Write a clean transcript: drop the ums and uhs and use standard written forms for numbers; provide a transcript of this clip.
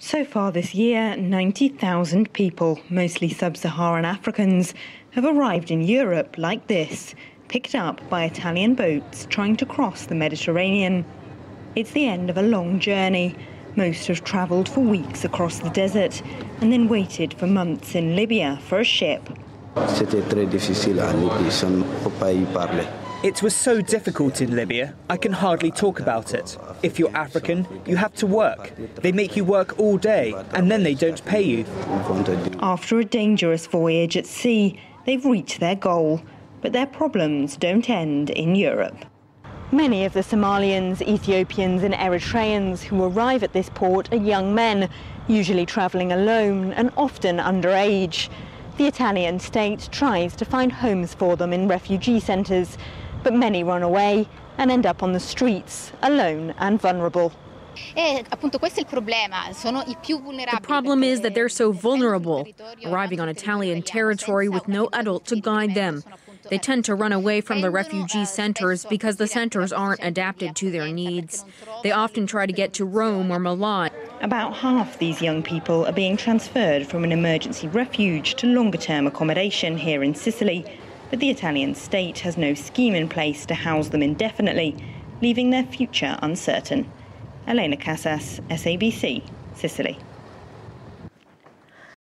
So far this year, 90,000 people, mostly sub-Saharan Africans, have arrived in Europe like this, picked up by Italian boats trying to cross the Mediterranean. It's the end of a long journey. Most have travelled for weeks across the desert and then waited for months in Libya for a ship. It was so difficult in Libya, I can hardly talk about it. If you're African, you have to work. They make you work all day, and then they don't pay you. After a dangerous voyage at sea, they've reached their goal, but their problems don't end in Europe. Many of the Somalians, Ethiopians and Eritreans who arrive at this port are young men, usually travelling alone and often underage. The Italian state tries to find homes for them in refugee centres, but many run away and end up on the streets, alone and vulnerable. The problem is that they're so vulnerable, arriving on Italian territory with no adult to guide them. They tend to run away from the refugee centres because the centres aren't adapted to their needs. They often try to get to Rome or Milan. About half these young people are being transferred from an emergency refuge to longer-term accommodation here in Sicily, but the Italian state has no scheme in place to house them indefinitely, leaving their future uncertain. Elena Casas, SABC, Sicily.